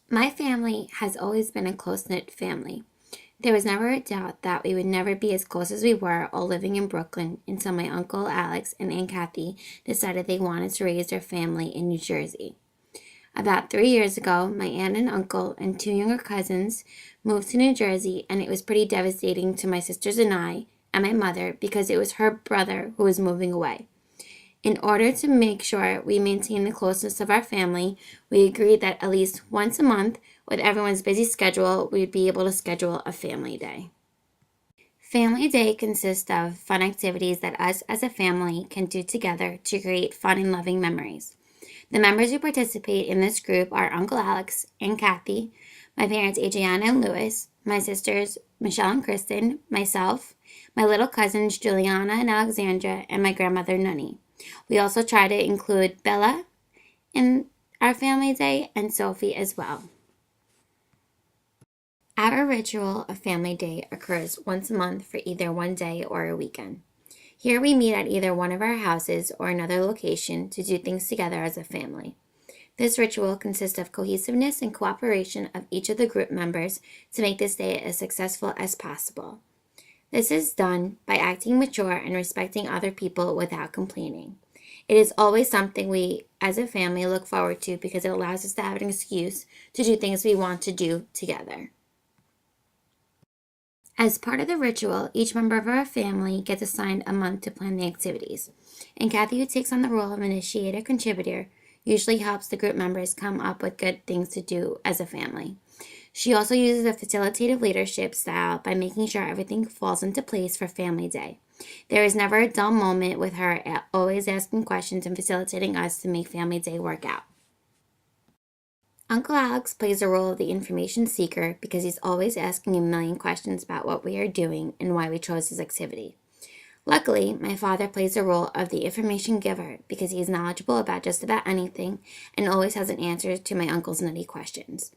My family has always been a close-knit family. There was never a doubt that we would never be as close as we were all living in Brooklyn until my Uncle Alex and Aunt Kathy decided they wanted to raise their family in New Jersey. About 3 years ago, my aunt and uncle and two younger cousins moved to New Jersey, and it was pretty devastating to my sisters and I and my mother because it was her brother who was moving away. In order to make sure we maintain the closeness of our family, we agreed that at least once a month, with everyone's busy schedule, we'd be able to schedule a family day. Family Day consists of fun activities that us as a family can do together to create fun and loving memories. The members who participate in this group are Uncle Alex and Kathy, my parents Adriana and Louis, my sisters Michelle and Kristen, myself, my little cousins Juliana and Alexandra, and my grandmother Nunny. We also try to include Bella in our family day and Sophie as well. Our ritual of family day occurs once a month for either one day or a weekend. Here we meet at either one of our houses or another location to do things together as a family. This ritual consists of cohesiveness and cooperation of each of the group members to make this day as successful as possible. This is done by acting mature and respecting other people without complaining. It is always something we, as a family, look forward to because it allows us to have an excuse to do things we want to do together. As part of the ritual, each member of our family gets assigned a month to plan the activities. And Kathy, who takes on the role of initiator contributor, usually helps the group members come up with good things to do as a family. She also uses a facilitative leadership style by making sure everything falls into place for Family Day. There is never a dull moment with her, always asking questions and facilitating us to make Family Day work out. Uncle Alex plays the role of the information seeker because he's always asking a million questions about what we are doing and why we chose this activity. Luckily, my father plays the role of the information giver because he is knowledgeable about just about anything and always has an answer to my uncle's nutty questions.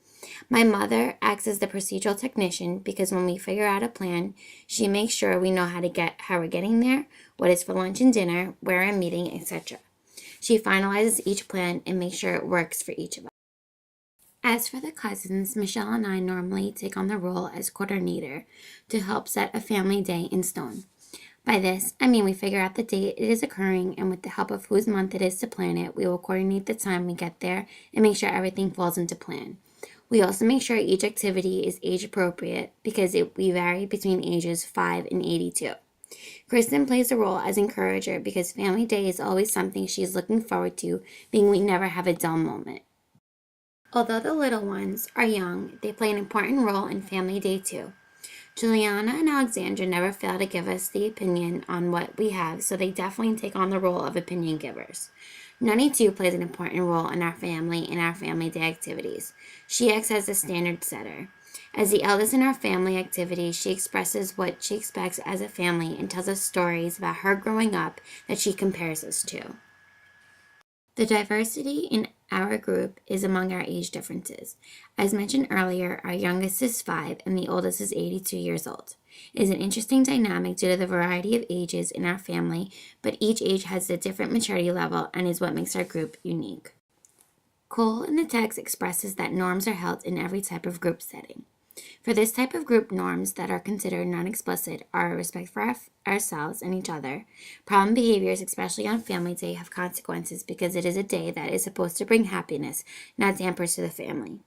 My mother acts as the procedural technician because when we figure out a plan, she makes sure we know how we're getting there, what is for lunch and dinner, where I'm meeting, etc. She finalizes each plan and makes sure it works for each of us. As for the cousins, Michelle and I normally take on the role as coordinator to help set a family day in stone. By this, I mean we figure out the date it is occurring, and with the help of whose month it is to plan it, we will coordinate the time we get there and make sure everything falls into plan. We also make sure each activity is age appropriate because we vary between ages 5 and 82. Kristen plays the role as encourager because Family Day is always something she is looking forward to, being we never have a dull moment. Although the little ones are young, they play an important role in Family Day too. Juliana and Alexandra never fail to give us the opinion on what we have, so they definitely take on the role of opinion givers. Nunny too plays an important role in our family and our Family Day activities. She acts as the standard setter. As the eldest in our family activities, she expresses what she expects as a family and tells us stories about her growing up that she compares us to. The diversity in our group is among our age differences. As mentioned earlier, our youngest is 5 and the oldest is 82 years old. It is an interesting dynamic due to the variety of ages in our family, but each age has a different maturity level and is what makes our group unique. Cole in the text expresses that norms are held in every type of group setting. For this type of group, norms that are considered non-explicit are respect for ourselves and each other. Problem behaviors, especially on Family Day, have consequences because it is a day that is supposed to bring happiness, not dampers to the family.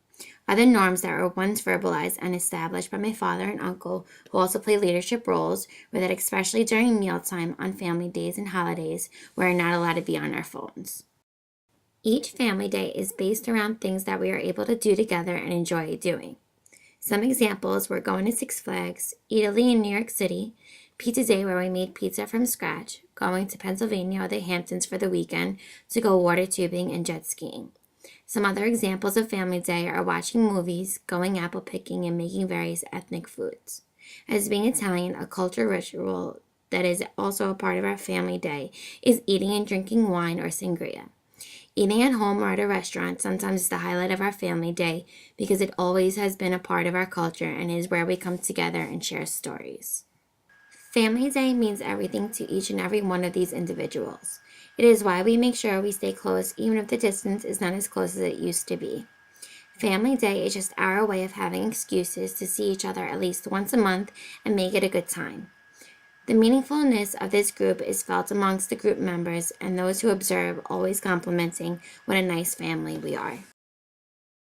Other norms that were once verbalized and established by my father and uncle, who also play leadership roles, were that especially during mealtime on family days and holidays, we are not allowed to be on our phones. Each Family Day is based around things that we are able to do together and enjoy doing. Some examples were going to Six Flags, Italy in New York City, Pizza Day where we made pizza from scratch, going to Pennsylvania or the Hamptons for the weekend to go water tubing and jet skiing. Some other examples of Family Day are watching movies, going apple picking, and making various ethnic foods. As being Italian, a culture ritual that is also a part of our Family Day is eating and drinking wine or sangria. Eating at home or at a restaurant sometimes is the highlight of our Family Day because it always has been a part of our culture and is where we come together and share stories. Family Day means everything to each and every one of these individuals. It is why we make sure we stay close even if the distance is not as close as it used to be. Family Day is just our way of having excuses to see each other at least once a month and make it a good time. The meaningfulness of this group is felt amongst the group members and those who observe, always complimenting what a nice family we are.